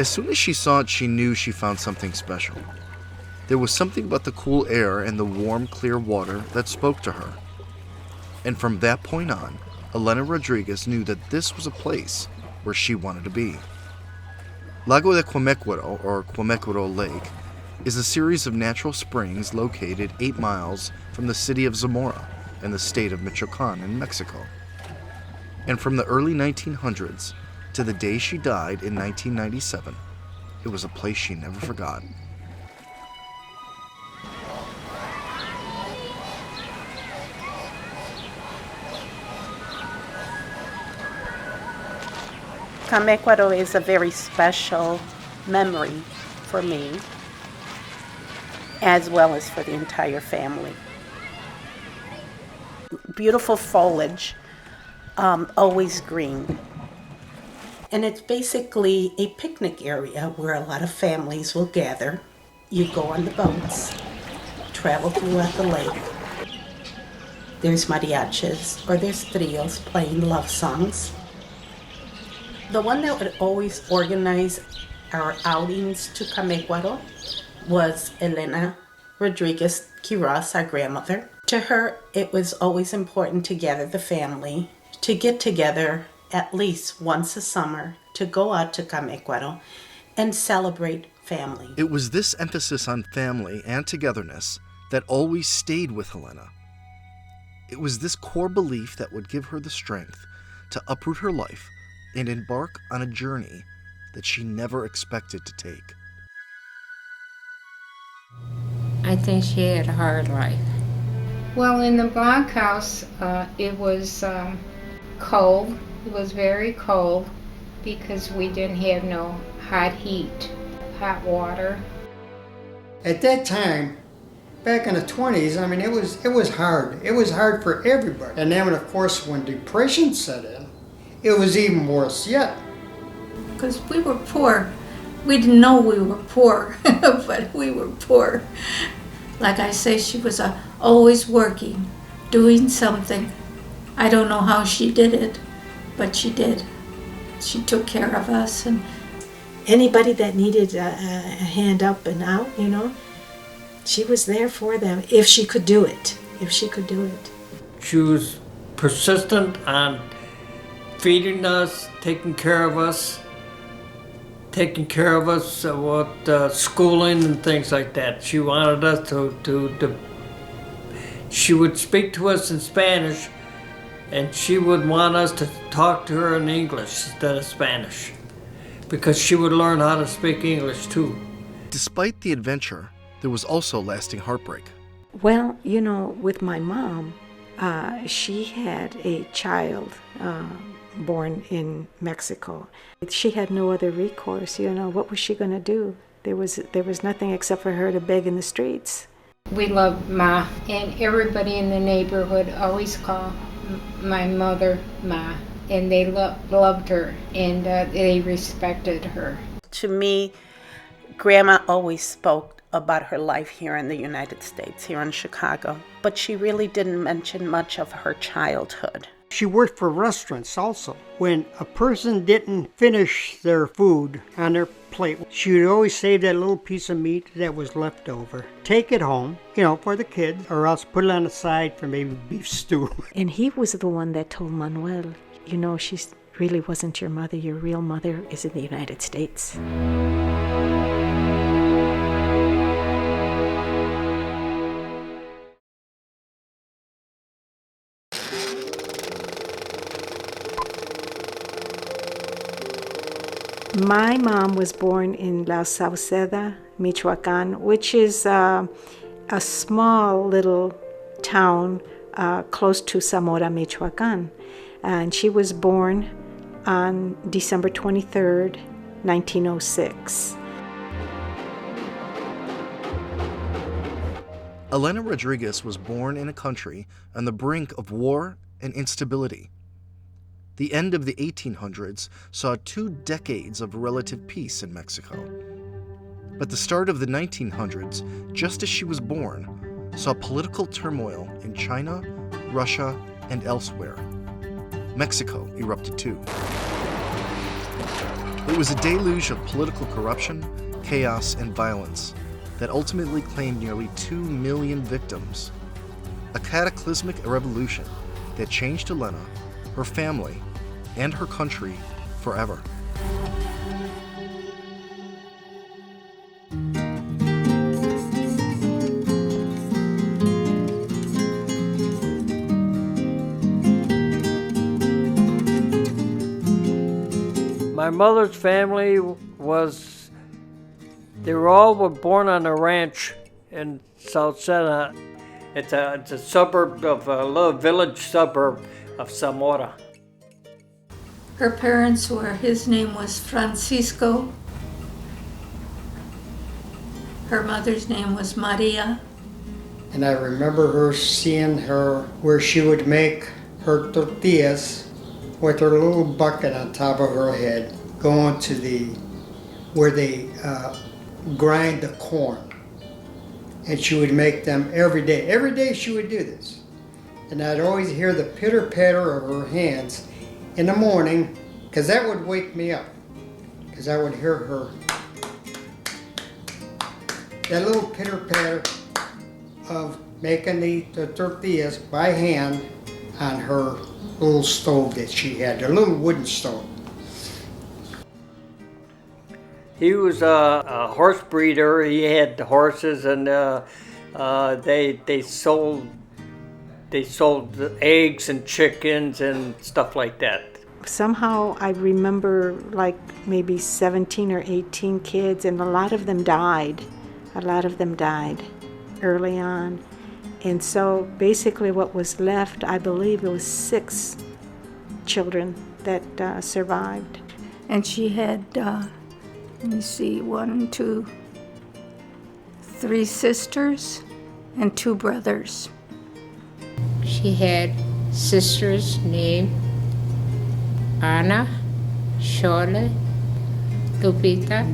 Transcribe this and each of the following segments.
As soon as she saw it, she knew she found something special. There was something about the cool air and the warm, clear water that spoke to her. And from that point on, Elena Rodriguez knew that this was a place where she wanted to be. Lago de Quemequero, or Quemequero Lake, is a series of natural springs located 8 miles from the city of Zamora in the state of Michoacan in Mexico. And from the early 1900s to the day she died in 1997, it was a place she never forgot. Quemequero is a very special memory for me, as well as for the entire family. Beautiful foliage, always green. And it's basically a picnic area where a lot of families will gather. You go on the boats, travel throughout the lake. There's mariachis or there's trios playing love songs. The one that would always organize our outings to Quemequero was Elena Quiroz, our grandmother. To her, it was always important to gather the family, to get together at least once a summer, to go out to Quemequero and celebrate family. It was this emphasis on family and togetherness that always stayed with Helena. It was this core belief that would give her the strength to uproot her life and embark on a journey that she never expected to take. I think she had a hard life. Well, in the blockhouse, it was cold. It was very cold because we didn't have no hot heat, hot water. At that time, back in the 20s, I mean, it was hard. It was hard for everybody. And then, of course, when depression set in, it was even worse yet. Because we were poor. We didn't know we were poor, but we were poor. Like I say, she was always working, doing something. I don't know how she did it, but she did. She took care of us, and anybody that needed a hand up and out, you know, she was there for them if she could do it. She was persistent on feeding us, taking care of us with schooling and things like that. She wanted us to she would speak to us in Spanish, and she would want us to talk to her in English instead of Spanish, because she would learn how to speak English too. Despite the adventure, there was also lasting heartbreak. Well, you know, with my mom, she had a child born in Mexico. She had no other recourse, you know. What was she going to do? There was nothing except for her to beg in the streets. We loved Ma, and everybody in the neighborhood always called my mother Ma, and they loved her, and they respected her. To me, Grandma always spoke about her life here in the United States, here in Chicago, but she really didn't mention much of her childhood. She worked for restaurants also. When a person didn't finish their food on their plate, she would always save that little piece of meat that was left over. Take it home, you know, for the kids, or else put it on the side for maybe beef stew. And he was the one that told Manuel, you know, she really wasn't your mother. Your real mother is in the United States. My mom was born in La Sauceda, Michoacan, which is a small little town close to Zamora, Michoacan. And she was born on December 23rd, 1906. Elena Rodriguez was born in a country on the brink of war and instability. The end of the 1800s saw 2 decades of relative peace in Mexico. But the start of the 1900s, just as she was born, saw political turmoil in China, Russia, and elsewhere. Mexico erupted too. It was a deluge of political corruption, chaos, and violence that ultimately claimed nearly 2 million victims. A cataclysmic revolution that changed Elena, her family, and her country forever. My mother's family they were born on a ranch in South Sena. It's a suburb of a little village suburb of Zamora. Her parents his name was Francisco. Her mother's name was Maria. And I remember her seeing her where she would make her tortillas with her little bucket on top of her head, going to where they grind the corn. And she would make them every day. Every day she would do this. And I'd always hear the pitter-patter of her hands in the morning, because that would wake me up. Because I would hear her, that little pitter-patter of making the tortillas by hand on her little stove that she had, her little wooden stove. He was a horse breeder. He had horses, and they sold eggs and chickens and stuff like that. Somehow I remember like maybe 17 or 18 kids, and a lot of them died. A lot of them died early on. And so basically what was left, I believe it was 6 children that survived. And she had, let me see, 1, 2, 3 sisters and 2 brothers. She had sisters named Ana, Shole, Lupita.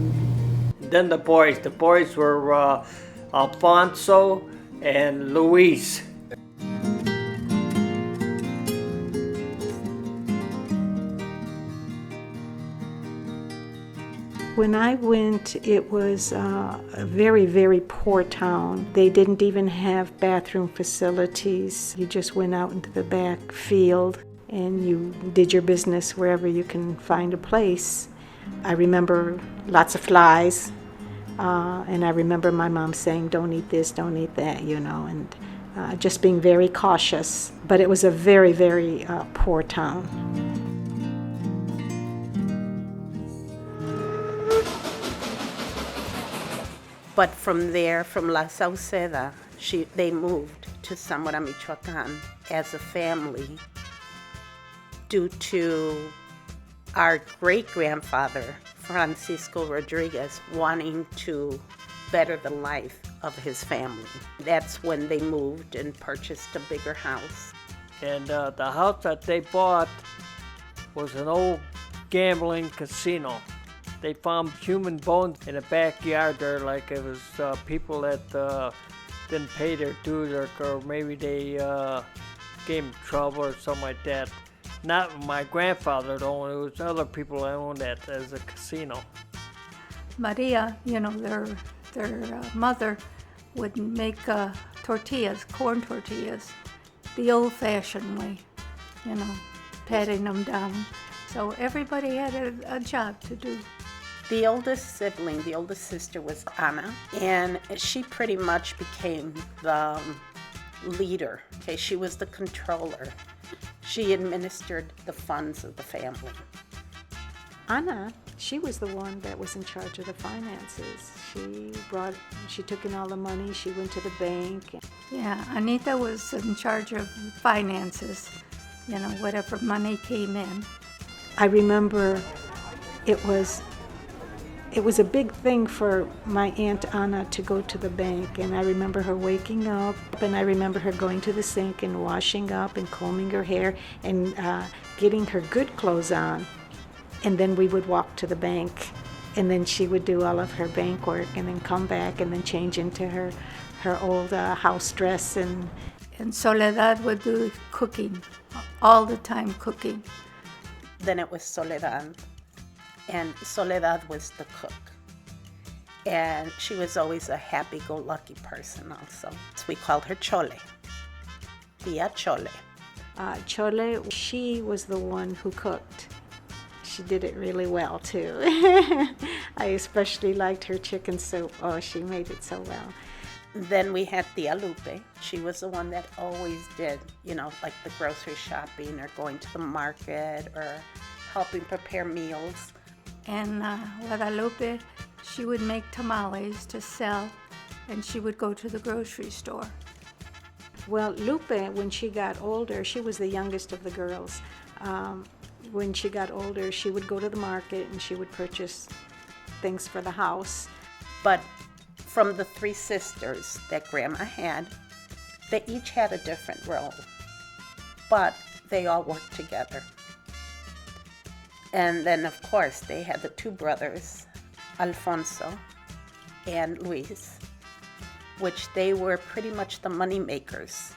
Then the boys were Alfonso and Luis. When I went, it was a very, very poor town. They didn't even have bathroom facilities. You just went out into the back field and you did your business wherever you can find a place. I remember lots of flies, and I remember my mom saying, don't eat this, don't eat that, and just being very cautious. But it was a very, very poor town. But from there, from La Sauceda, they moved to Zamora, Michoacan as a family due to our great-grandfather, Francisco Rodriguez, wanting to better the life of his family. That's when they moved and purchased a bigger house. And the house that they bought was an old gambling casino. They found human bones in the backyard there, like it was people that didn't pay their dues, or maybe they gave them trouble or something like that. Not my grandfather owned it, was other people that owned that as a casino. Maria, their mother would make tortillas, corn tortillas, the old-fashioned way, patting them down. So everybody had a job to do. The oldest sibling, the oldest sister, was Ana, and she pretty much became the leader. Okay, she was the controller. She administered the funds of the family. Ana, she was the one that was in charge of the finances. She took in all the money, she went to the bank. Yeah, Anita was in charge of finances, whatever money came in. I remember it was a big thing for my Aunt Anna to go to the bank, and I remember her waking up, and I remember her going to the sink and washing up and combing her hair and getting her good clothes on, and then we would walk to the bank, and then she would do all of her bank work and then come back and then change into her old house dress. And Soledad would do cooking, all the time cooking. Then it was Soledad. and Soledad was the cook. And she was always a happy-go-lucky person also. So we called her Chole, Tia Chole. Chole, she was the one who cooked. She did it really well, too. I especially liked her chicken soup. Oh, she made it so well. Then we had Tia Lupe. She was the one that always did, like the grocery shopping or going to the market or helping prepare meals. And Guadalupe, she would make tamales to sell, and she would go to the grocery store. Well, Lupe, when she got older, she was the youngest of the girls. When she got older, she would go to the market and she would purchase things for the house. But from the three sisters that Grandma had, they each had a different role, but they all worked together. And then, of course, they had the two brothers, Alfonso and Luis, which they were pretty much the money makers.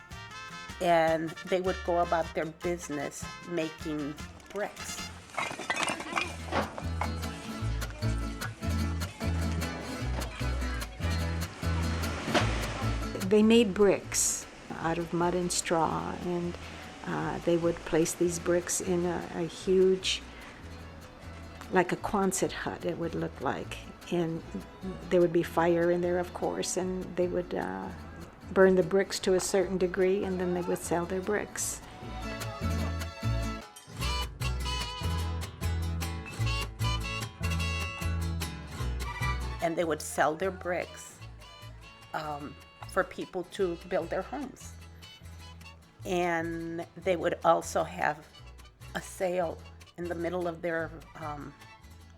And they would go about their business making bricks. They made bricks out of mud and straw, and they would place these bricks in a huge, like a Quonset hut, it would look like. And there would be fire in there, of course, and they would burn the bricks to a certain degree, and then they would sell their bricks. And they would sell their bricks for people to build their homes. And they would also have a sale in the middle of their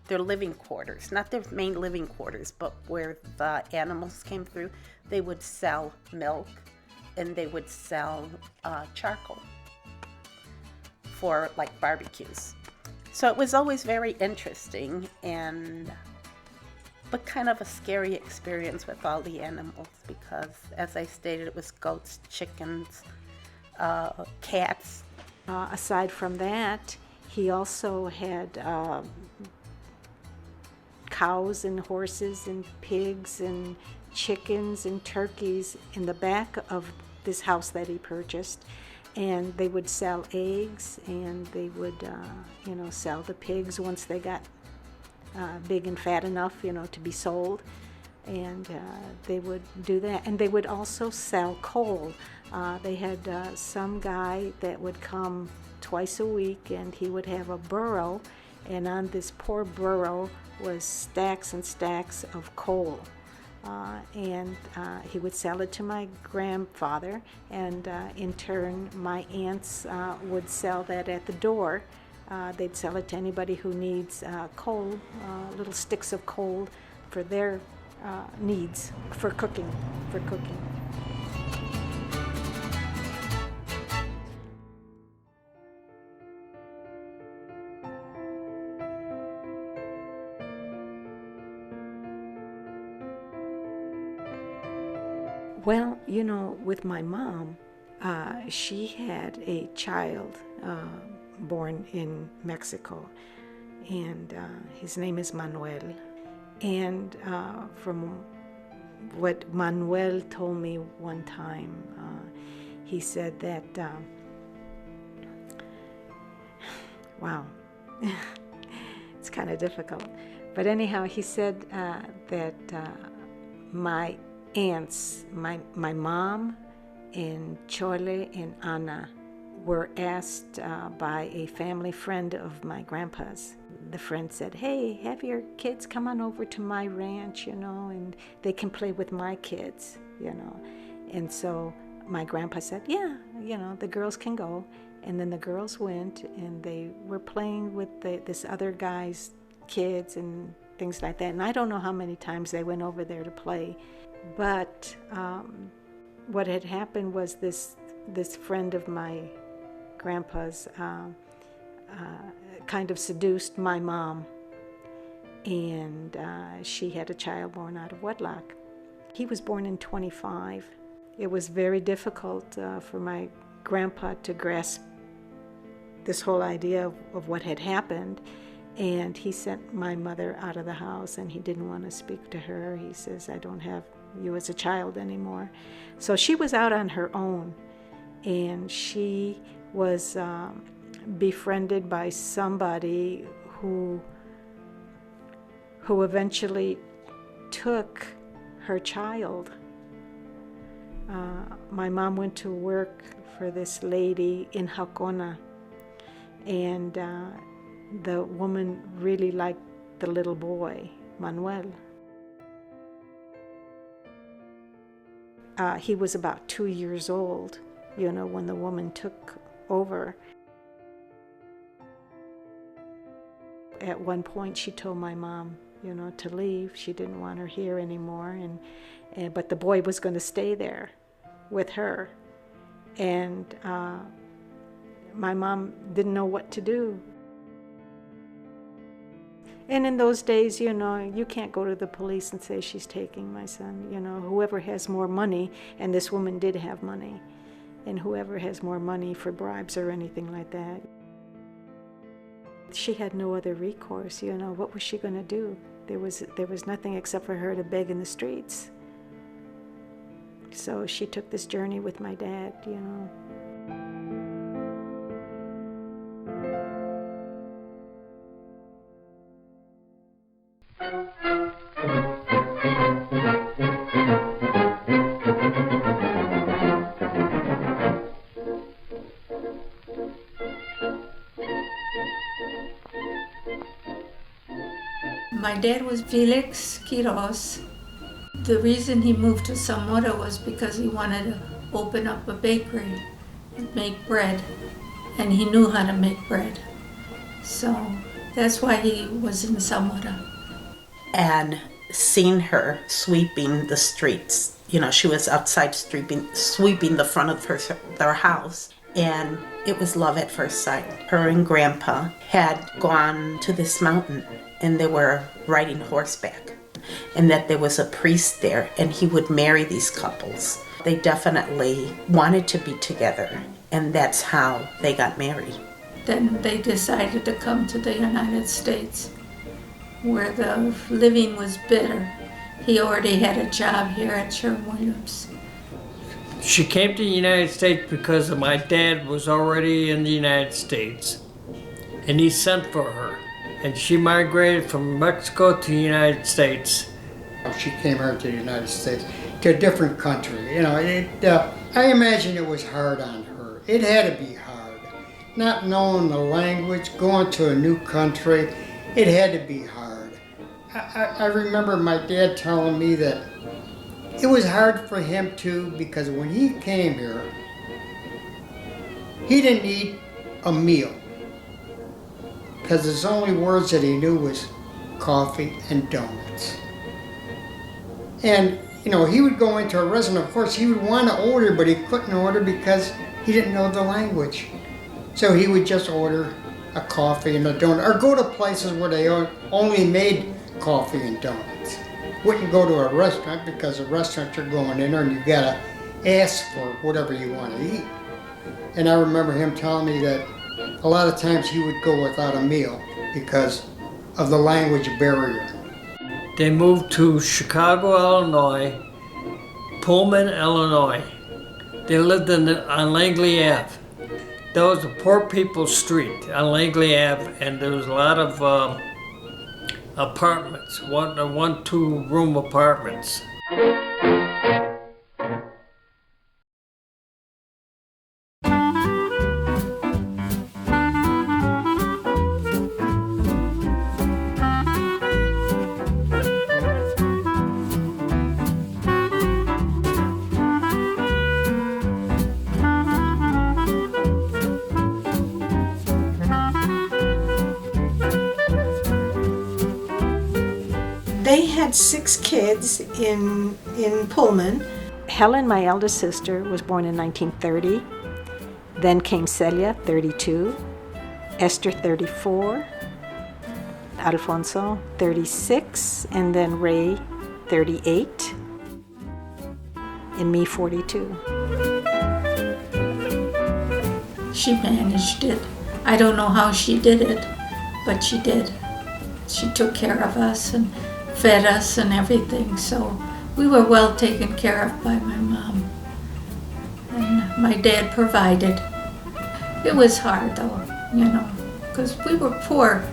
living quarters, not their main living quarters, but where the animals came through. They would sell milk and they would sell charcoal for like barbecues. So it was always very interesting, but kind of a scary experience with all the animals because, as I stated, it was goats, chickens, cats. Aside from that, he also had cows and horses and pigs and chickens and turkeys in the back of this house that he purchased. And they would sell eggs, and they would, sell the pigs once they got big and fat enough, to be sold. And they would do that. And they would also sell coal. They had some guy that would come twice a week, and he would have a burro, and on this poor burro was stacks and stacks of coal. And he would sell it to my grandfather, and in turn my aunts would sell that at the door. They'd sell it to anybody who needs coal, little sticks of coal for their needs for cooking. Well, with my mom, she had a child born in Mexico, and his name is Manuel. And from what Manuel told me one time, he said that, wow, it's kind of difficult. But anyhow, he said that my aunts, my mom and Chole and Ana, were asked by a family friend of my grandpa's. The friend said, "Hey, have your kids come on over to my ranch, and they can play with my kids, And so my grandpa said, yeah, the girls can go. And then the girls went, and they were playing with this other guy's kids and things like that. And I don't know how many times they went over there to play. But what had happened was this friend of my grandpa's kind of seduced my mom, and she had a child born out of wedlock. He was born in 1925. It was very difficult for my grandpa to grasp this whole idea of what had happened, And he sent my mother out of the house, and he didn't want to speak to her. He says, I don't have you as a child anymore. So she was out on her own, and she was befriended by somebody who eventually took her child. My mom went to work for this lady in Jacona, and the woman really liked the little boy, Manuel. He was about 2 years old, when the woman took over. At one point, she told my mom, to leave. She didn't want her here anymore, but the boy was going to stay there with her. And my mom didn't know what to do. And in those days, you can't go to the police and say she's taking my son. Whoever has more money, and this woman did have money, and whoever has more money for bribes or anything like that. She had no other recourse. What was she going to do? There was nothing except for her to beg in the streets. So she took this journey with my dad. My dad was Elena Quiroz. The reason he moved to Zamora was because he wanted to open up a bakery and make bread, and he knew how to make bread. So that's why he was in Zamora. And seen her sweeping the streets. She was outside sweeping the front of their house. And it was love at first sight. Her and Grandpa had gone to this mountain, and they were riding horseback. And that there was a priest there, and he would marry these couples. They definitely wanted to be together, and that's how they got married. Then they decided to come to the United States, where the living was better. He already had a job here at Sherwin-Williams. She came to the United States because my dad was already in the United States, and he sent for her. And she migrated from Mexico to the United States. She came here to the United States, to a different country. I imagine it was hard on her. It had to be hard. Not knowing the language, going to a new country, it had to be hard. I remember my dad telling me that it was hard for him too, because when he came here, he didn't eat a meal. Because his only words that he knew was coffee and donuts. And, he would go into a restaurant, of course, he would want to order, but he couldn't order because he didn't know the language. So he would just order a coffee and a donut, or go to places where they only made coffee and donuts. Wouldn't go to a restaurant, because a restaurant you're going in there and you gotta ask for whatever you want to eat. And I remember him telling me that a lot of times he would go without a meal because of the language barrier. They moved to Chicago, Illinois, Pullman, Illinois. They lived on Langley Ave. That was a poor people's street on Langley Ave, and there was a lot of apartments, one, 2 room apartments. They had 6 kids in Pullman. Helen, my eldest sister, was born in 1930. Then came Celia, 32. Esther, 34. Alfonso, 36. And then Ray, 38. And me, 42. She managed it. I don't know how she did it, but she did. she took care of us and fed us and everything. So we were well taken care of by my mom. And my dad provided. It was hard though, you know, because we were poor.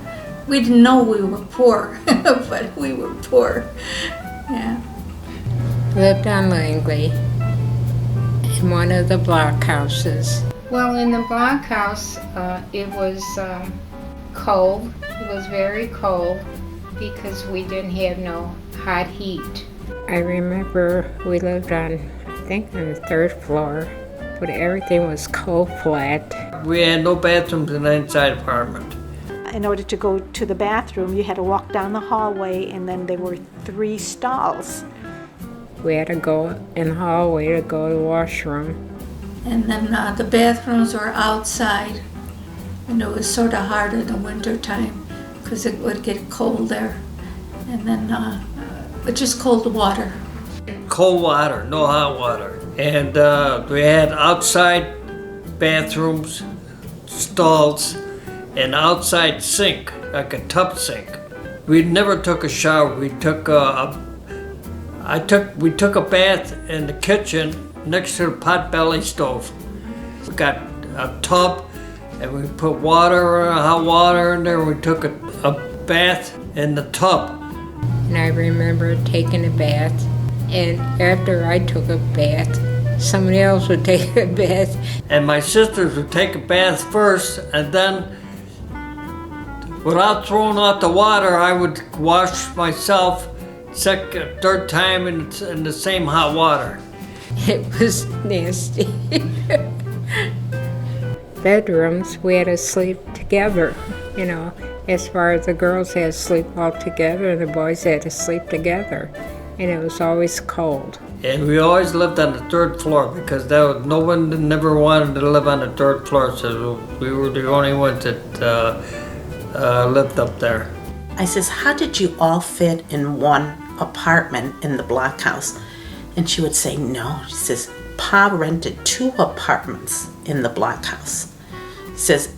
We didn't know we were poor, but we were poor. Yeah. Lived on Langley in one of the blockhouses. Well, in the blockhouse, it was cold. It was very cold because we didn't have no hot heat. I remember we lived on, I think, on the 3rd floor, but everything was coal flat. We had no bathrooms in the inside apartment. In order to go to the bathroom, you had to walk down the hallway, and then there were 3 stalls. We had to go in the hallway to go to the washroom. And then the bathrooms were outside, and it was sort of hard in the winter time because it would get cold there. And then just cold water. Cold water, no hot water. And we had outside bathrooms, stalls, and outside sink, like a tub sink. We never took a shower. We took a bath in the kitchen next to the potbelly stove. We got a tub and we put hot water in there. We took a bath in the tub. And I remember taking a bath, and after I took a bath, somebody else would take a bath. And my sisters would take a bath first, and then without throwing out the water, I would wash myself third time in the same hot water. It was nasty. Bedrooms, we had to sleep together, you know. As far as the girls had to sleep all together and the boys had to sleep together. And it was always cold. And we always lived on the 3rd floor because no one never wanted to live on the 3rd floor, so we were the only ones that lived up there. I says, how did you all fit in one apartment in the blockhouse? And she would say, no. She says, Pa rented 2 apartments in the blockhouse. She says,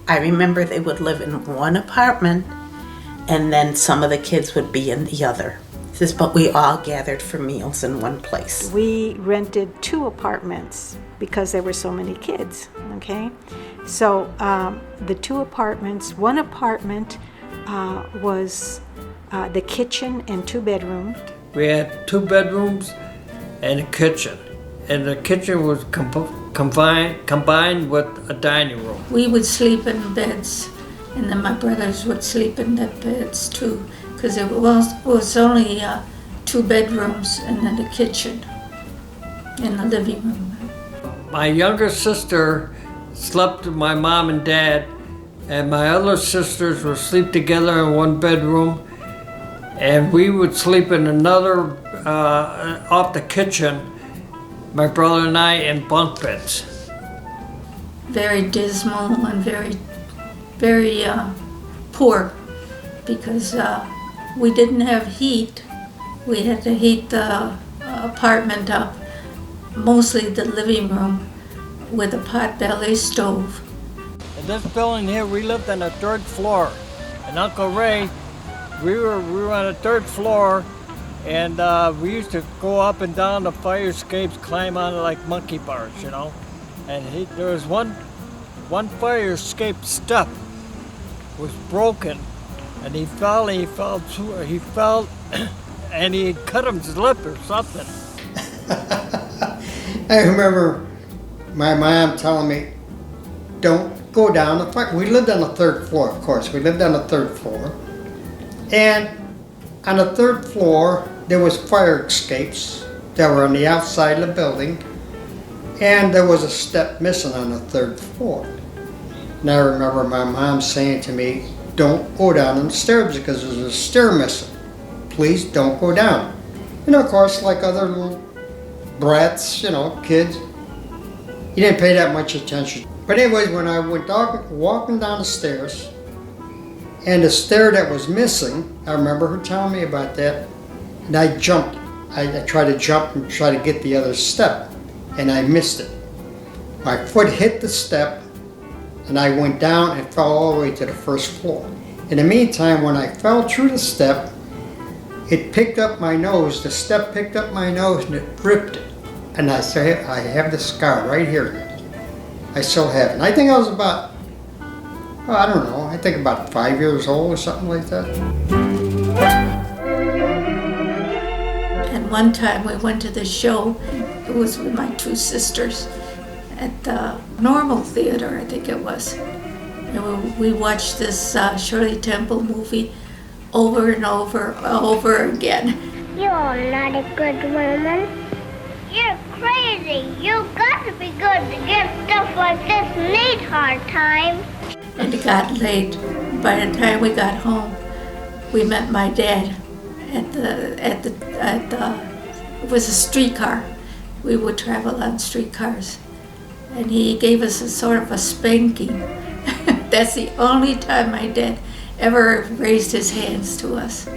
I remember they would live in one apartment and then some of the kids would be in the other. She says, but we all gathered for meals in one place. We rented 2 apartments because there were so many kids, okay? So the 2 apartments, one apartment was the kitchen and 2 bedrooms. We had 2 bedrooms and a kitchen. And the kitchen was combined with a dining room. We would sleep in beds, and then my brothers would sleep in their beds too, because it was only 2 bedrooms and then the kitchen in the living room. My younger sister slept with my mom and dad, and my other sisters would sleep together in one bedroom, and we would sleep in another off the kitchen, my brother and I, in bunk beds. Very dismal and very, very poor, because we didn't have heat. We had to heat the apartment up, mostly the living room, with a potbelly stove. In this building here, we lived on the 3rd floor. And Uncle Ray, we were on the 3rd floor, and we used to go up and down the fire escapes, climb on it like monkey bars, you know. And there was one fire escape step was broken, and he fell, and he cut his lip or something. I remember my mom telling me, don't go down the fire. We lived on the 3rd floor, of course. We lived on the 3rd floor. And on the 3rd floor, there was fire escapes that were on the outside of the building. And there was a step missing on the 3rd floor. And I remember my mom saying to me, don't go down the stairs because there's a stair missing. Please don't go down. And of course, like other little brats, kids, you didn't pay that much attention. But anyways, when I went walking down the stairs, and the stair that was missing, I remember her telling me about that, and I jumped. I tried to jump and try to get the other step, and I missed it. My foot hit the step, and I went down and fell all the way to the 1st floor. In the meantime, when I fell through the step, it picked up my nose. The step picked up my nose and it ripped it. And I have the scar right here. I still have it. And I think I was about, I don't know, I think about 5 years old or something like that. And one time we went to the show, it was with my two sisters at the Normal Theater, I think it was. And we watched this Shirley Temple movie over and over again. You're not a good woman. You're crazy. You've got to be good to get stuff like this and need hard times. And it got late. By the time we got home, we met my dad at it was a streetcar. We would travel on streetcars. And he gave us a sort of a spanking. That's the only time my dad ever raised his hands to us.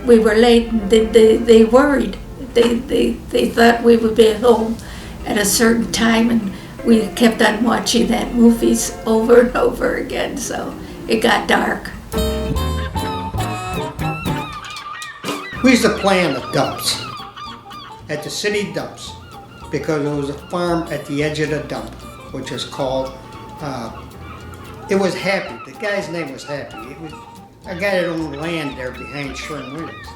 We were late and they worried. They thought we would be at home at a certain time, and we kept on watching that movies over and over again, so it got dark. We used to play on the dumps, at the city dumps, because there was a farm at the edge of the dump, which is called, it was Happy. The guy's name was Happy. It was a guy that owned land there behind Sherwin-Williams.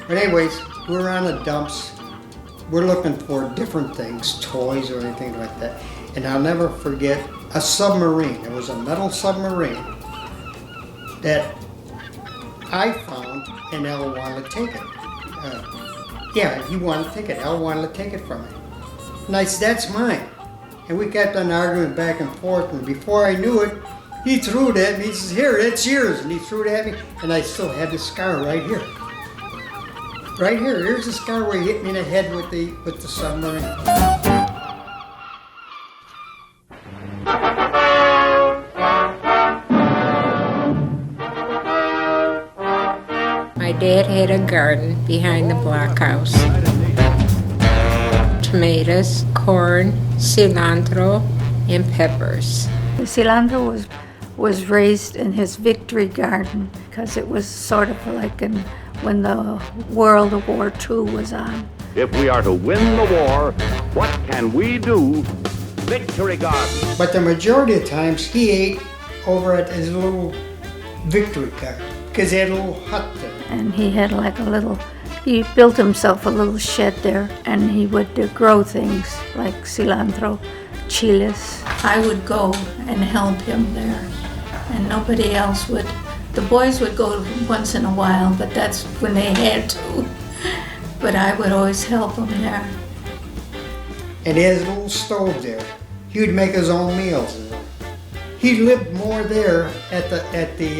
But anyways, we're on the dumps. We're looking for different things, toys or anything like that. And I'll never forget a submarine. It was a metal submarine that I found, and Elle wanted to take it. He wanted to take it. Elle wanted to take it from me. And I said, that's mine. And we kept on arguing back and forth, and before I knew it, he threw it at me. He says, here, it's yours. And he threw it at me, and I still had the scar right here. Right here, here's the scar where he hit me in the head with the submarine. My dad had a garden behind the blockhouse. Tomatoes, corn, cilantro, and peppers. The cilantro was raised in his victory garden because it was sort of like when the World War II was on. If we are to win the war, what can we do? Victory garden. But the majority of times he ate over at his little victory garden because he had a little hut there. And he had he built himself a little shed there, and he would grow things like cilantro, chiles. I would go and help him there, and nobody else would. The boys would go once in a while, but that's when they had to. But I would always help him there. And he has a little stove there. He would make his own meals. He lived more there at his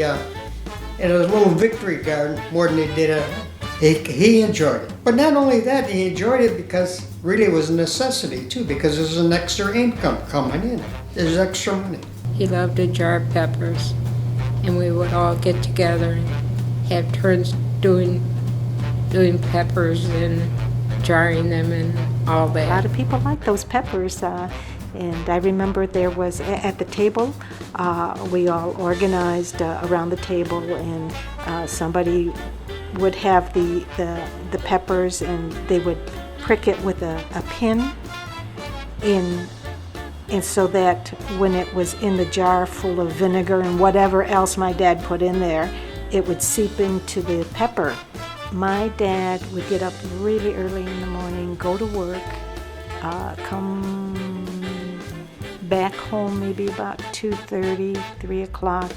little victory garden more than he did at home. He enjoyed it. But not only that, he enjoyed it because really it was a necessity too, because there's an extra income coming in. There's extra money. He loved to jar peppers, and we would all get together and have turns doing peppers and jarring them and all that. A lot of people like those peppers. And I remember there was, at the table, we all organized around the table, and somebody would have the peppers, and they would prick it with a pin and so that when it was in the jar full of vinegar and whatever else my dad put in there, it would seep into the pepper. My dad would get up really early in the morning, go to work, come back home maybe about 2:30, 3 o'clock,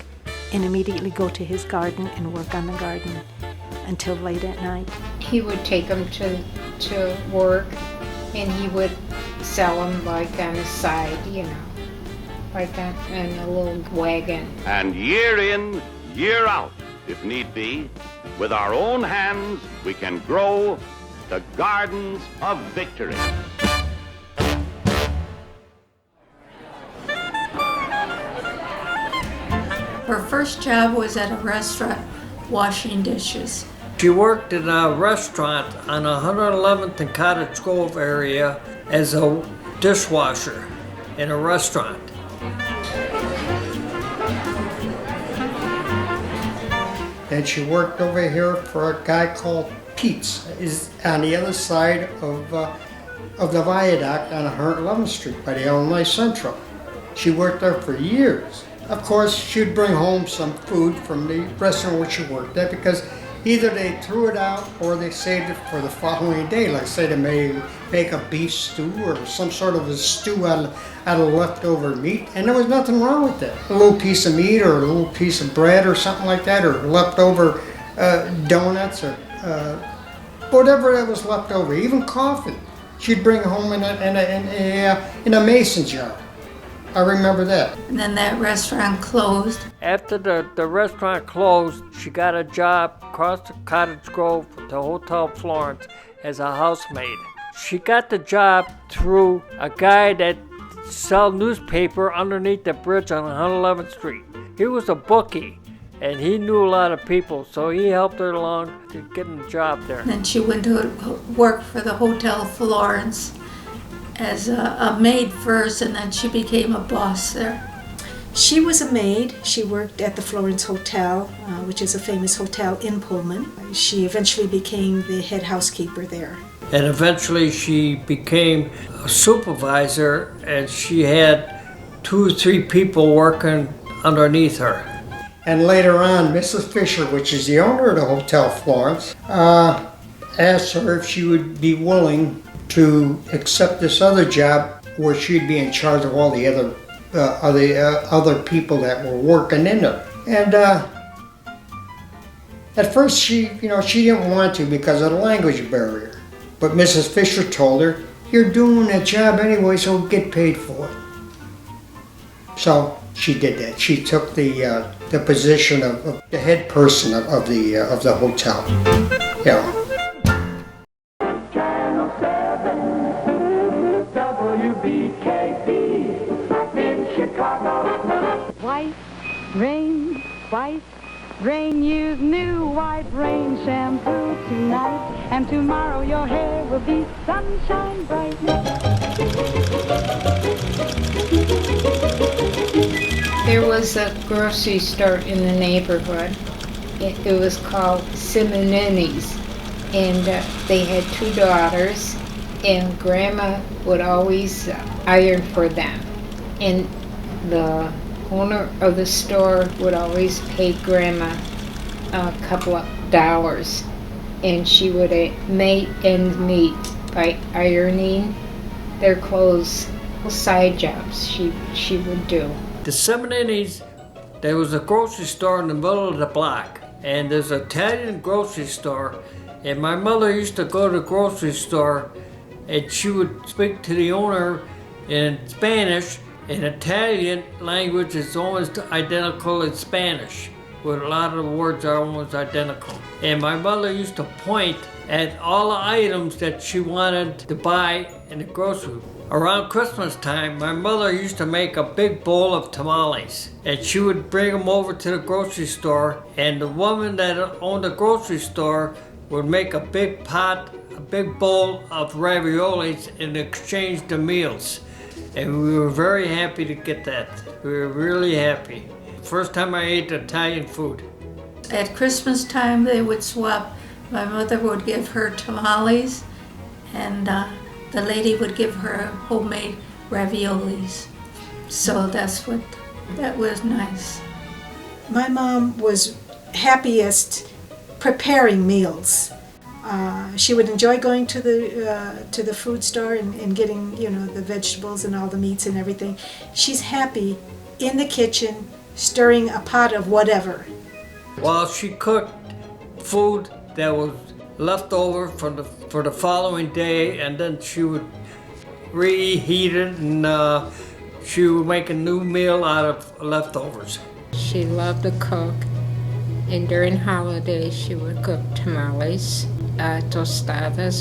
and immediately go to his garden and work on the garden until late at night. He would take them to work, and he would sell them like on the side, like that, in a little wagon. And year in, year out, if need be, with our own hands, we can grow the gardens of victory. Her first job was at a restaurant washing dishes. She worked in a restaurant on 111th and Cottage Grove area as a dishwasher in a restaurant. Then she worked over here for a guy called Pete's. Is on the other side of the viaduct on 111th Street by the Illinois Central. She worked there for years. Of course, she'd bring home some food from the restaurant where she worked at because either they threw it out or they saved it for the following day. Like say they may make a beef stew or some sort of a stew out of leftover meat, and there was nothing wrong with that. A little piece of meat or a little piece of bread or something like that, or leftover donuts or whatever that was left over, even coffee. She'd bring home in a mason jar. I remember that. And then that restaurant closed. After the restaurant closed, she got a job across the Cottage Grove at the Hotel Florence as a housemaid. She got the job through a guy that sold newspaper underneath the bridge on 111th Street. He was a bookie, and he knew a lot of people, so he helped her along to getting the job there. Then she went to work for the Hotel Florence as a maid first, and then she became a boss there. She was a maid. She worked at the Florence Hotel, which is a famous hotel in Pullman. She eventually became the head housekeeper there. And eventually she became a supervisor, and she had 2 or 3 people working underneath her. And later on, Mrs. Fisher, which is the owner of the Hotel Florence, asked her if she would be willing to accept this other job where she'd be in charge of all the other people that were working in there. And at first she didn't want to because of the language barrier. But Mrs. Fisher told her, "You're doing that job anyway, so get paid for it." So she did that. She took the position of the head person of the hotel. Yeah. White rain, use new white rain shampoo tonight, and tomorrow your hair will be sunshine bright. There was a grocery store in the neighborhood. It was called Simonini's, and they had 2 daughters, and Grandma would always iron for them. And the owner of the store would always pay Grandma a couple of dollars, and she would make ends meet by ironing their clothes, side jobs she would do. The Simonini's, there was a grocery store in the middle of the block, and there's an Italian grocery store, and my mother used to go to the grocery store, and she would speak to the owner in Spanish. In Italian language, it's almost identical in Spanish, where a lot of the words are almost identical. And my mother used to point at all the items that she wanted to buy in the grocery. Around Christmas time, my mother used to make a big bowl of tamales, and she would bring them over to the grocery store, and the woman that owned the grocery store would make a big bowl of raviolis and exchange the meals. And we were very happy to get that. We were really happy. First time I ate Italian food. At Christmas time, they would swap. My mother would give her tamales, and the lady would give her homemade raviolis. So that was nice. My mom was happiest preparing meals. She would enjoy going to the food store and getting, the vegetables and all the meats and everything. She's happy in the kitchen stirring a pot of whatever. Well, she cooked food that was left over for the following day, and then she would reheat it, and she would make a new meal out of leftovers. She loved to cook, and during holidays she would cook tamales, tostadas,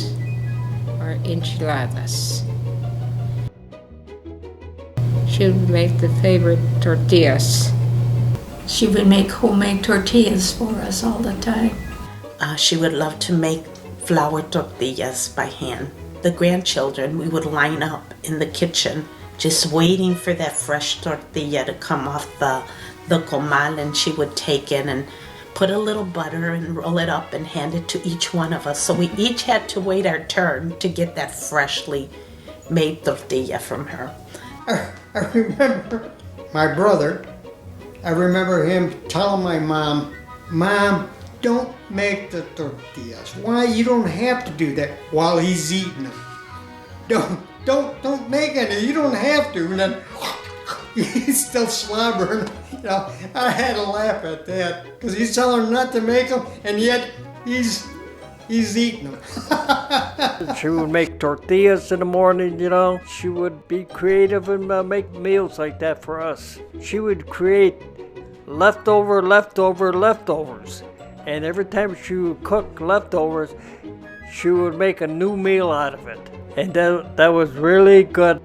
or enchiladas. She would make the favorite tortillas. She would make homemade tortillas for us all the time. She would love to make flour tortillas by hand. The grandchildren, we would line up in the kitchen just waiting for that fresh tortilla to come off the comal, and she would take it and put a little butter and roll it up and hand it to each one of us. So we each had to wait our turn to get that freshly made tortilla from her. I remember my brother, I remember him telling my mom, "Mom, don't make the tortillas. Why? You don't have to do that," while he's eating them. Don't make any. You don't have to. And then he's still slobbering. You know, I had to laugh at that because he's telling her not to make them, and yet he's eating them. She would make tortillas in the morning, you know. She would be creative and make meals like that for us. She would create leftovers. And every time she would cook leftovers, she would make a new meal out of it. And that was really good.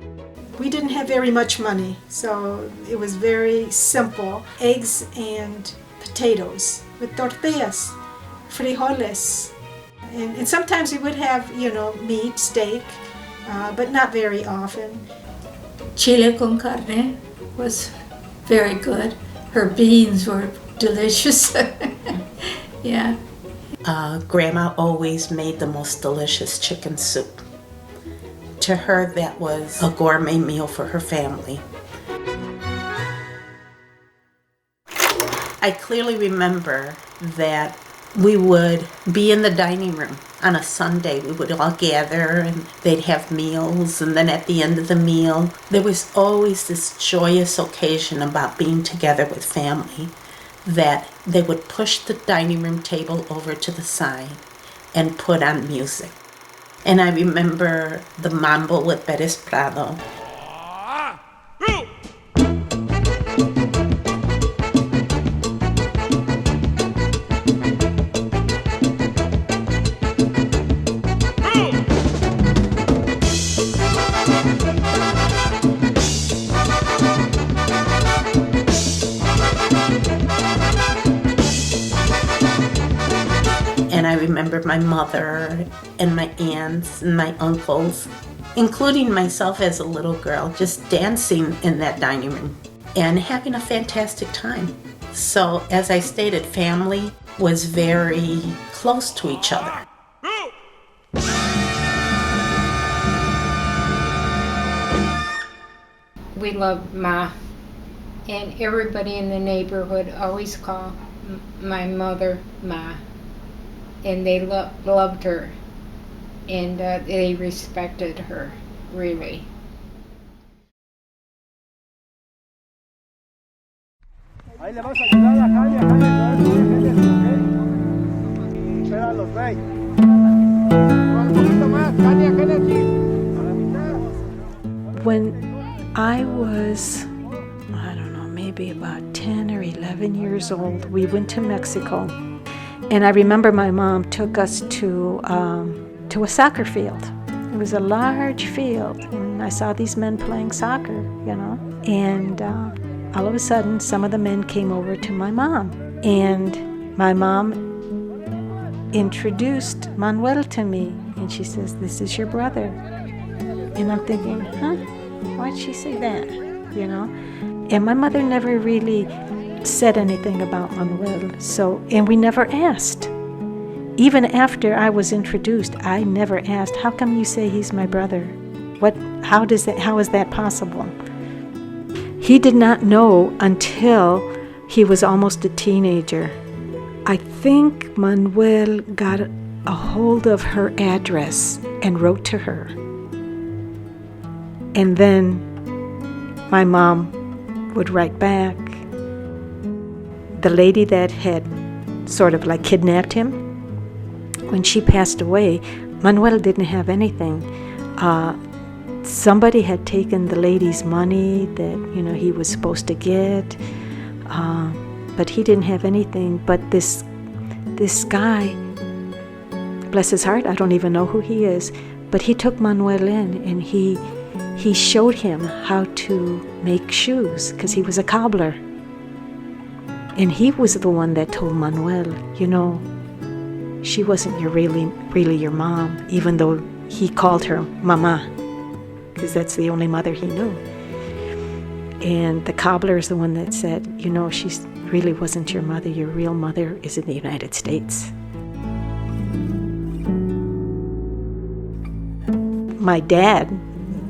We didn't have very much money, so it was very simple. Eggs and potatoes with tortillas, frijoles. And sometimes we would have, meat, steak, but not very often. Chile con carne was very good. Her beans were delicious. Yeah. Grandma always made the most delicious chicken soup. To her, that was a gourmet meal for her family. I clearly remember that we would be in the dining room on a Sunday. We would all gather and they'd have meals, and then at the end of the meal, there was always this joyous occasion about being together with family that they would push the dining room table over to the side and put on music. And I remember the mambo with Pérez Prado. And I remember my mother and my aunts and my uncles, including myself as a little girl, just dancing in that dining room and having a fantastic time. So, as I stated, family was very close to each other. We loved Ma, and everybody in the neighborhood always called my mother Ma. And they loved her, and they respected her, really. Ahí le vas a ayudar a Jaime, espera los 6. Un poquito más, Kanye, Kennedy. When I was, maybe about 10 or 11 years old, we went to Mexico. And I remember my mom took us to a soccer field. It was a large field, and I saw these men playing soccer, And all of a sudden, some of the men came over to my mom. And my mom introduced Manuel to me. And she says, "This is your brother." And I'm thinking, why'd she say that? And my mother never really said anything about Manuel, and we never asked. Even after I was introduced, I never asked, "How come you say he's my brother? How is that possible?" He did not know until he was almost a teenager. I think Manuel got a hold of her address and wrote to her. And then my mom would write back. The lady that had sort of like kidnapped him, when she passed away, Manuel didn't have anything. Somebody had taken the lady's money that he was supposed to get, but he didn't have anything. But this guy, bless his heart, I don't even know who he is, but he took Manuel in and he showed him how to make shoes because he was a cobbler. And he was the one that told Manuel, she wasn't really your mom, even though he called her Mama, because that's the only mother he knew. And the cobbler is the one that said, you know, she really wasn't your mother. Your real mother is in the United States. My dad,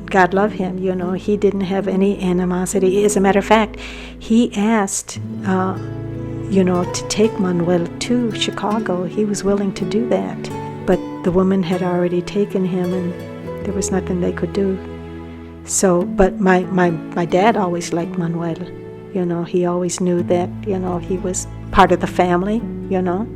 God love him, you know, he didn't have any animosity. As a matter of fact, he asked, you know, to take Manuel to Chicago. He was willing to do that. But the woman had already taken him, and there was nothing they could do. So, but my dad always liked Manuel. You know, he always knew that, you know, he was part of the family, you know.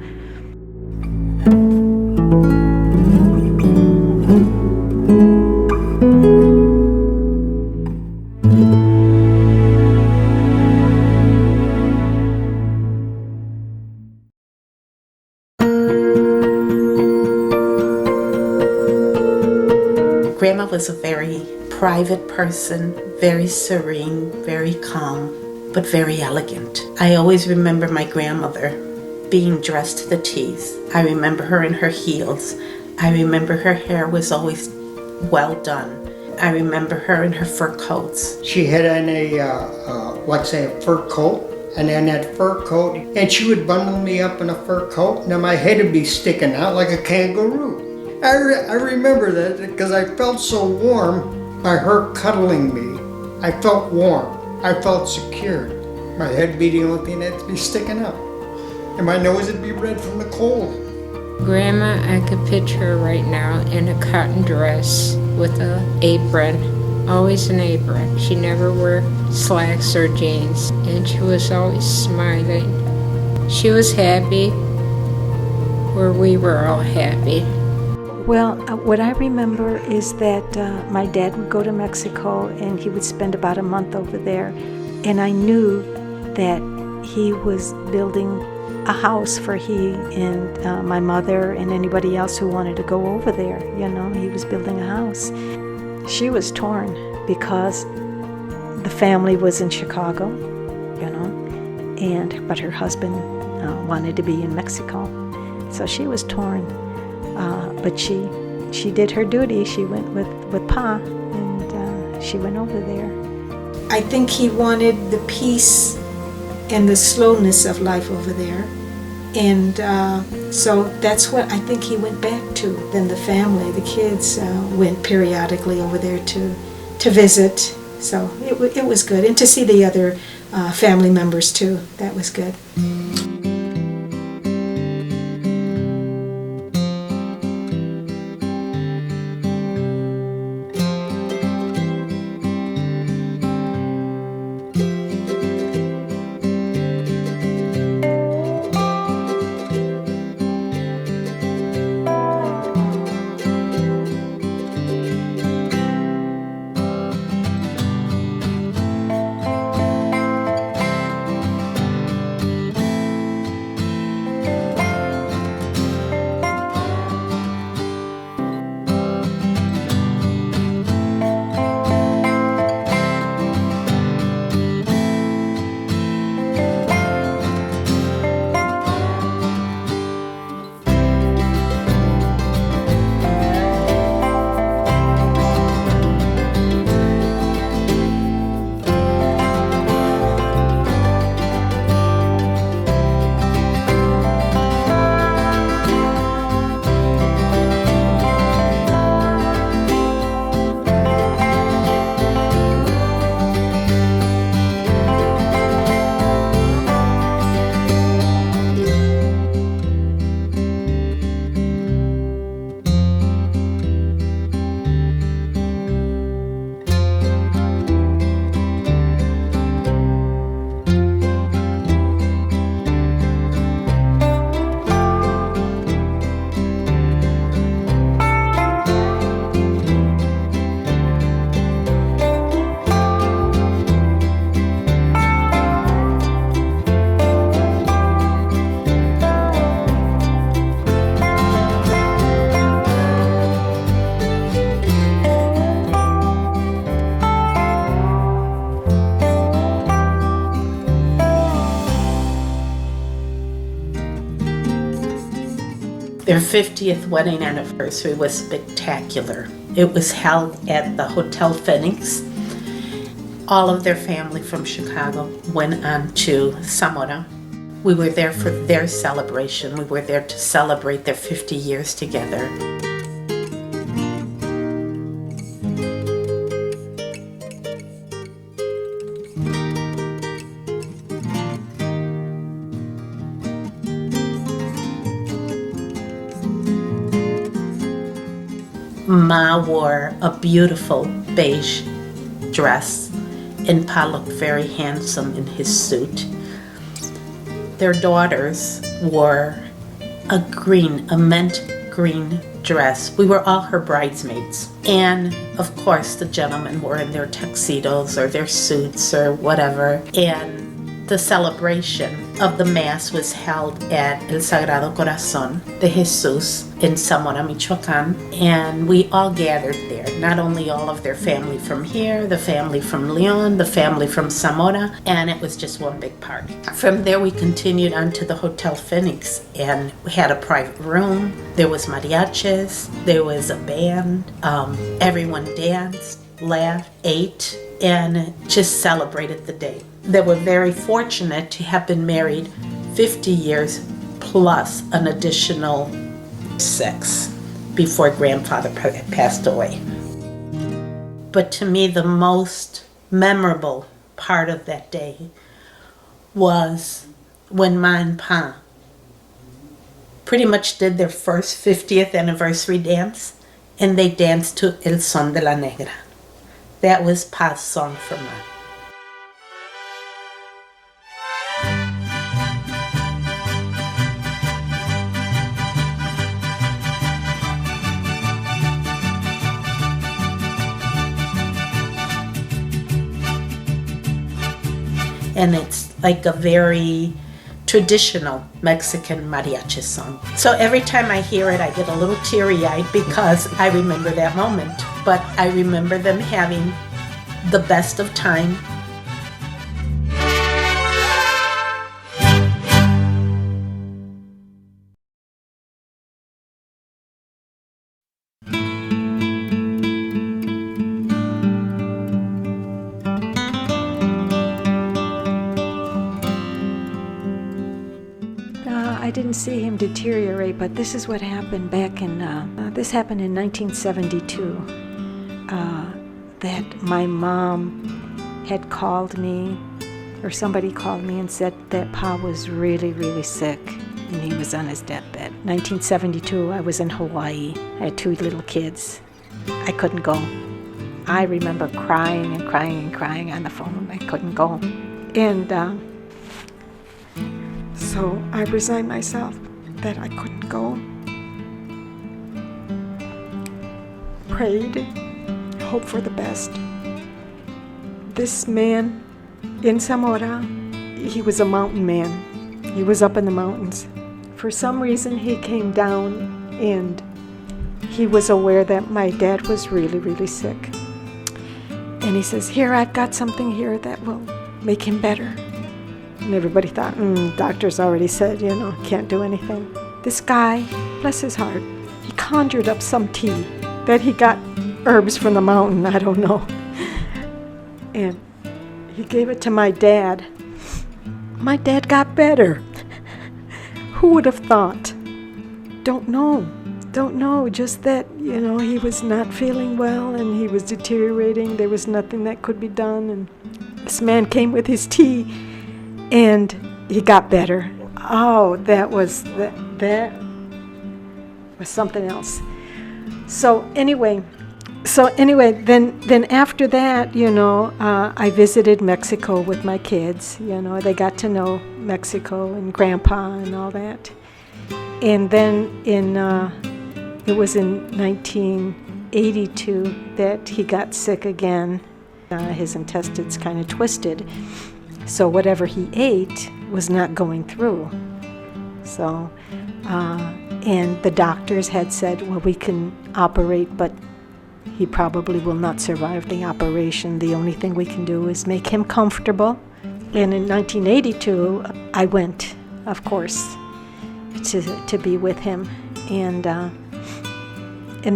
Grandma was a very private person, very serene, very calm, but very elegant. I always remember my grandmother being dressed to the teeth. I remember her in her heels. I remember her hair was always well done. I remember her in her fur coats. She had on a fur coat, and then that fur coat, and she would bundle me up in a fur coat, and then my head would be sticking out like a kangaroo. I remember that because I felt so warm by her cuddling me. I felt warm. I felt secure. My head be the only thing that'd be sticking up. And my nose would be red from the cold. Grandma, I could picture her right now in a cotton dress with an apron, always an apron. She never wore slacks or jeans, and she was always smiling. She was happy where we were all happy. Well, what I remember is that my dad would go to Mexico and he would spend about a month over there. And I knew that he was building a house for he and my mother and anybody else who wanted to go over there. You know, he was building a house. She was torn because the family was in Chicago, you know, but her husband wanted to be in Mexico. So she was torn. But she did her duty. She went with Pa, and she went over there. I think he wanted the peace and the slowness of life over there. And so that's what I think he went back to. Then the family, the kids, went periodically over there to visit. So it was good. And to see the other family members too, that was good. Their 50th wedding anniversary was spectacular. It was held at the Hotel Phoenix. all of their family from Chicago went on to Zamora. We were there for their celebration. We were there to celebrate their 50 years together. Ma wore a beautiful beige dress, and Pa looked very handsome in his suit. Their daughters wore a mint green dress. We were all her bridesmaids. And of course the gentlemen were in their tuxedos or their suits or whatever. And the celebration of the Mass was held at El Sagrado Corazón de Jesús in Zamora, Michoacán, and we all gathered there. Not only all of their family from here, the family from León, the family from Zamora, and it was just one big party. From there we continued on to the Hotel Phoenix, and we had a private room. There was mariachis, there was a band, everyone danced, laughed, ate, and just celebrated the day. They were very fortunate to have been married 50 years plus an additional 6 before grandfather passed away. But to me, the most memorable part of that day was when Ma and Pa pretty much did their first 50th anniversary dance, and they danced to El Son de la Negra. That was Pa's song for Ma. And it's like a very traditional Mexican mariachi song. So every time I hear it, I get a little teary-eyed because I remember that moment. But I remember them having the best of time. I didn't see him deteriorate, but this is what happened back in, this happened in 1972, that my mom had called me, or somebody called me and said that Pa was really, really sick, and he was on his deathbed. 1972, I was in Hawaii. I had 2 little kids. I couldn't go. I remember crying and crying and crying on the phone. I couldn't go. And, so I resigned myself that I couldn't go. Prayed, hoped for the best. This man in Zamora, he was a mountain man. He was up in the mountains. For some reason, he came down and he was aware that my dad was really, really sick. And he says, "Here, I've got something here that will make him better." And everybody thought, doctors already said, can't do anything. This guy, bless his heart, he conjured up some tea that he got herbs from the mountain, I don't know. And he gave it to my dad. My dad got better. Who would have thought? Don't know, just that, he was not feeling well and he was deteriorating. There was nothing that could be done. And this man came with his tea. And he got better. Oh, that was something else. So anyway, then after that, I visited Mexico with my kids. They got to know Mexico and Grandpa and all that. And then it was in 1982 that he got sick again. His intestines kind of twisted. So whatever he ate was not going through. So, and the doctors had said, well, we can operate, but he probably will not survive the operation. The only thing we can do is make him comfortable. And in 1982, I went, of course, to be with him. And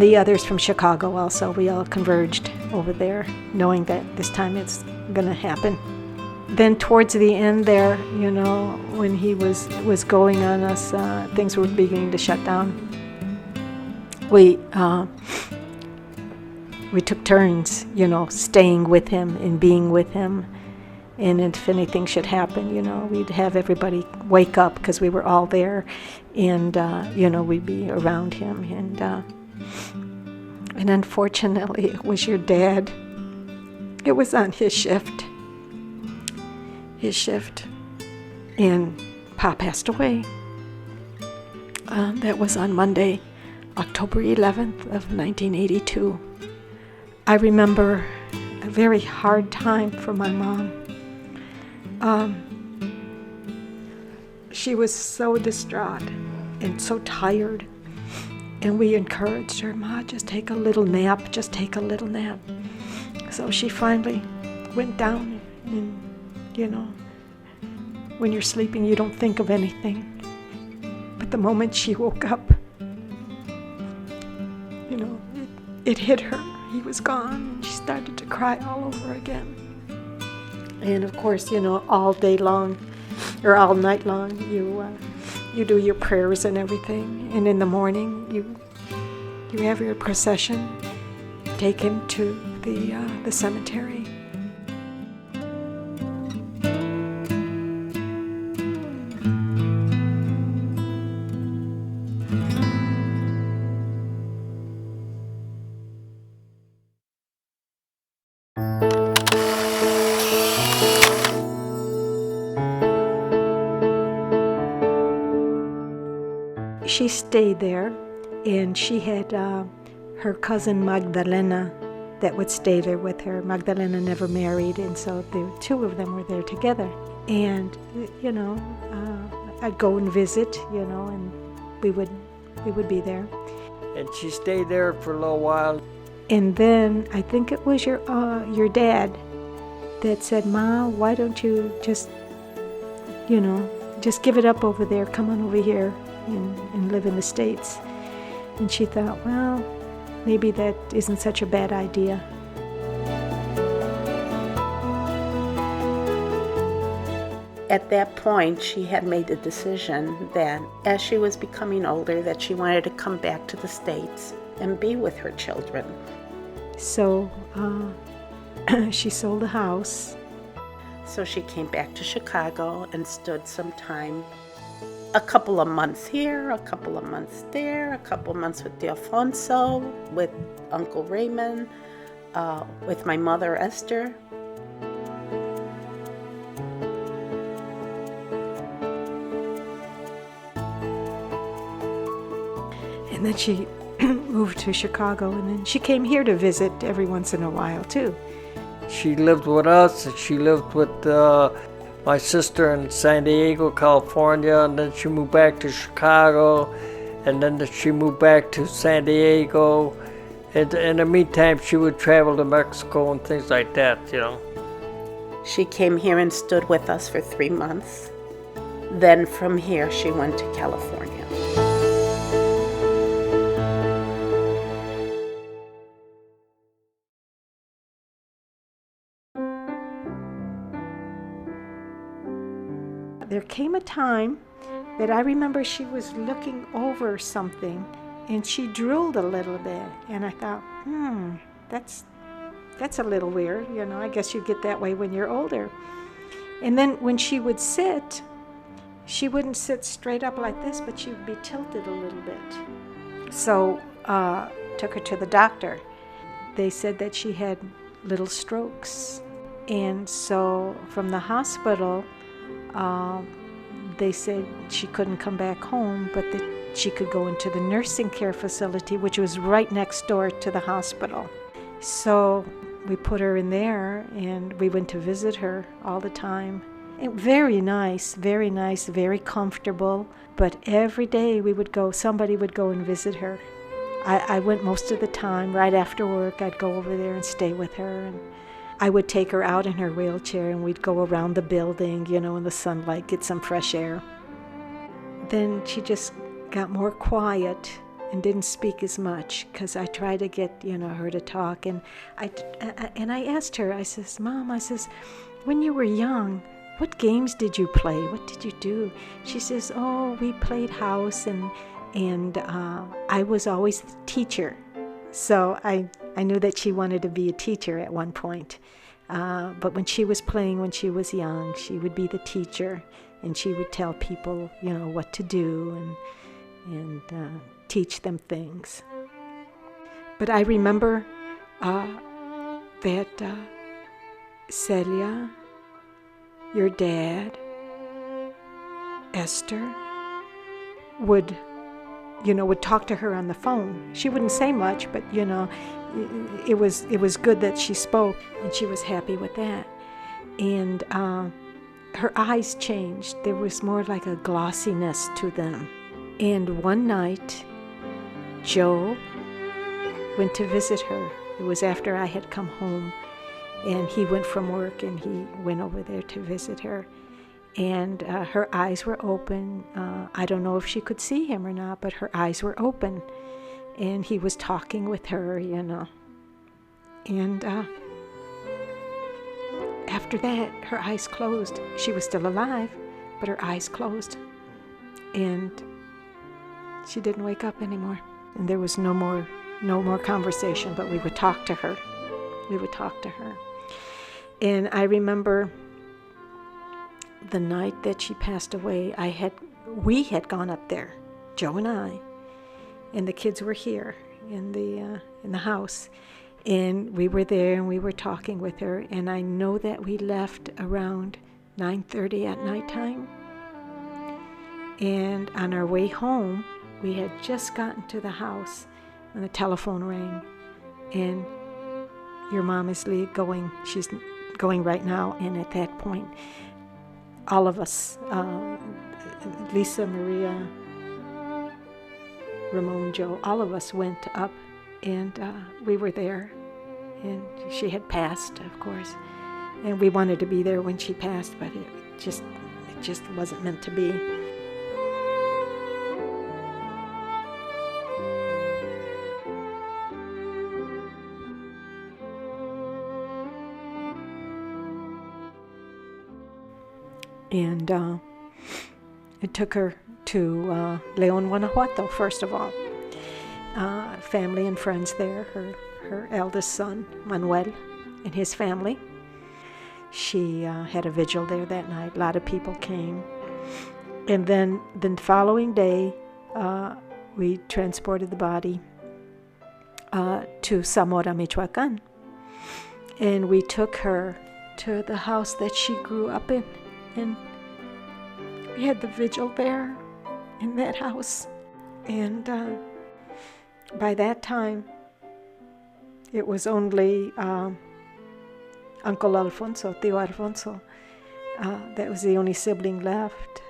the others from Chicago also, we all converged over there, knowing that this time going to happen. Then towards the end there, you know, when he was going on us, things were beginning to shut down. We took turns, you know, staying with him and being with him. And if anything should happen, you know, we'd have everybody wake up because we were all there, and you know, we'd be around him. And unfortunately, it was your dad. It was on his shift. And Pa passed away. That was on Monday, October 11th of 1982. I remember a very hard time for my mom. She was so distraught and so tired, and we encouraged her, Ma, just take a little nap. So she finally went down, and you know, when you're sleeping, you don't think of anything. But the moment she woke up, you know, it hit her. He was gone, and she started to cry all over again. And of course, you know, all day long, or all night long, you do your prayers and everything. And in the morning, you have your procession, take him to the cemetery. She stayed there, and she had her cousin Magdalena that would stay there with her. Magdalena never married, and so the two of them were there together. And you know, I'd go and visit, you know, and we would be there. And she stayed there for a little while. And then I think it was your dad that said, Ma, why don't you just, you know, just give it up over there, come on over here and live in the States. And she thought, well, maybe that isn't such a bad idea. At that point, she had made the decision that as she was becoming older, that she wanted to come back to the States and be with her children. So she sold the house. So she came back to Chicago and stood some time. A couple of months here, a couple of months there, a couple of months with Dealfonso, with Uncle Raymond, with my mother Esther. And then she moved to Chicago, and then she came here to visit every once in a while too. She lived with us, and she lived with my sister in San Diego, California, and then she moved back to Chicago, and then she moved back to San Diego. And in the meantime, she would travel to Mexico and things like that, you know. She came here and stood with us for 3 months. Then from here, she went to California. There came a time that I remember she was looking over something, and she drooled a little bit, and I thought, that's a little weird, you know, I guess you get that way when you're older. And then when she would sit, she wouldn't sit straight up like this, but she would be tilted a little bit. So took her to the doctor. They said that she had little strokes. And so from the hospital, they said she couldn't come back home, but that she could go into the nursing care facility, which was right next door to the hospital. So we put her in there, and we went to visit her all the time. And very nice, very comfortable. But every day somebody would go and visit her. I went most of the time. Right after work, I'd go over there and stay with her. And I would take her out in her wheelchair, and we'd go around the building, you know, in the sunlight, get some fresh air. Then she just got more quiet, and didn't speak as much because I tried to get, her to talk. And I asked her, I says, Mom, I says, when you were young, what games did you play? What did you do? She says, oh, we played house, and I was always the teacher. So I knew that she wanted to be a teacher at one point. But when she was playing, when she was young, she would be the teacher, and she would tell people, what to do and teach them things. But I remember that Celia, your dad, Esther, would talk to her on the phone. She wouldn't say much, but it was good that she spoke, and she was happy with that. And her eyes changed. There was more like a glossiness to them. And one night, Joe went to visit her. It was after I had come home, and he went from work, and he went over there to visit her. And her eyes were open. I don't know if she could see him or not, but her eyes were open. And he was talking with her, And after that, her eyes closed. She was still alive, but her eyes closed. And she didn't wake up anymore. And there was no more conversation, but we would talk to her. And I remember the night that she passed away, we had gone up there, Joe and I, and the kids were here in the house, and we were there and we were talking with her. And I know that we left around 9:30 at nighttime. And on our way home, we had just gotten to the house, and the telephone rang, and your mom is going. She's going right now. And at that point, all of us, Lisa, Maria, Ramon, Joe, all of us went up, and we were there. And she had passed, of course, and we wanted to be there when she passed, but it just wasn't meant to be. And it took her to León, Guanajuato, first of all. Family and friends there, her eldest son, Manuel, and his family. She had a vigil there that night. A lot of people came. And then the following day, we transported the body to Zamora, Michoacán. And we took her to the house that she grew up in. And we had the vigil there in that house. And by that time, it was only Uncle Alfonso, Tío Alfonso. That was the only sibling left.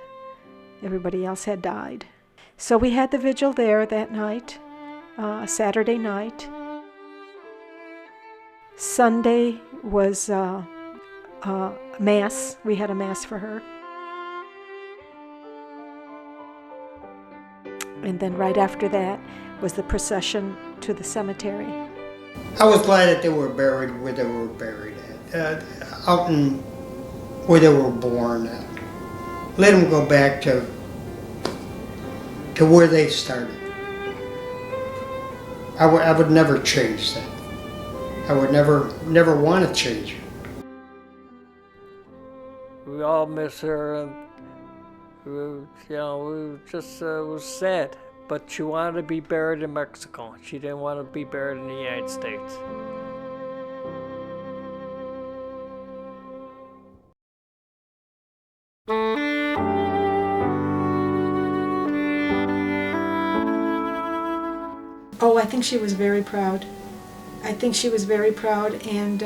Everybody else had died. So we had the vigil there that night, Saturday night. Sunday was Mass. We had a Mass for her. And then right after that was the procession to the cemetery. I was glad that they were buried where they were buried at, out in where they were born at. Let them go back to where they started. I would never change that. I would never want to change it. We all miss her, and we just was sad. But she wanted to be buried in Mexico. She didn't want to be buried in the United States. Oh, I think she was very proud. I think she was very proud and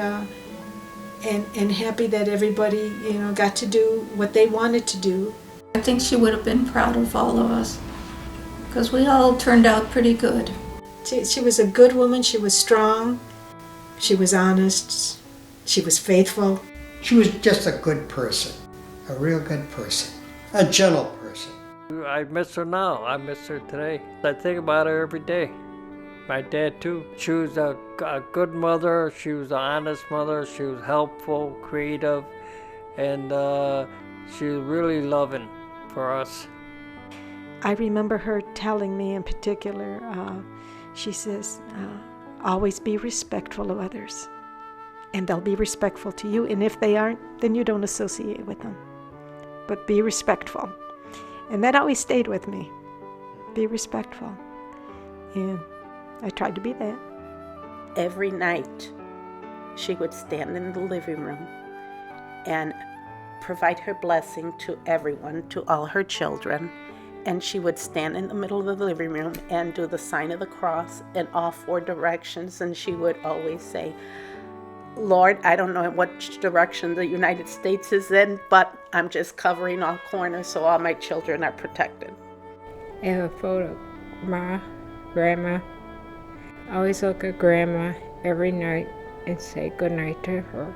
happy that everybody, got to do what they wanted to do. I think she would have been proud of all of us, because we all turned out pretty good. She was a good woman. She was strong. She was honest. She was faithful. She was just a good person, a real good person, a gentle person. I miss her now. I miss her today. I think about her every day. My dad too. She was a good mother. She was an honest mother. She was helpful, creative, and she was really loving for us. I remember her telling me in particular, she says, always be respectful of others, and they'll be respectful to you, and if they aren't, then you don't associate with them. But be respectful. And that always stayed with me. Be respectful. And I tried to be that. Every night, she would stand in the living room and provide her blessing to everyone, to all her children. And she would stand in the middle of the living room and do the sign of the cross in all four directions. And she would always say, Lord, I don't know which direction the United States is in, but I'm just covering all corners so all my children are protected. I have a photo of Ma, Grandma. I always look at Grandma every night and say goodnight to her.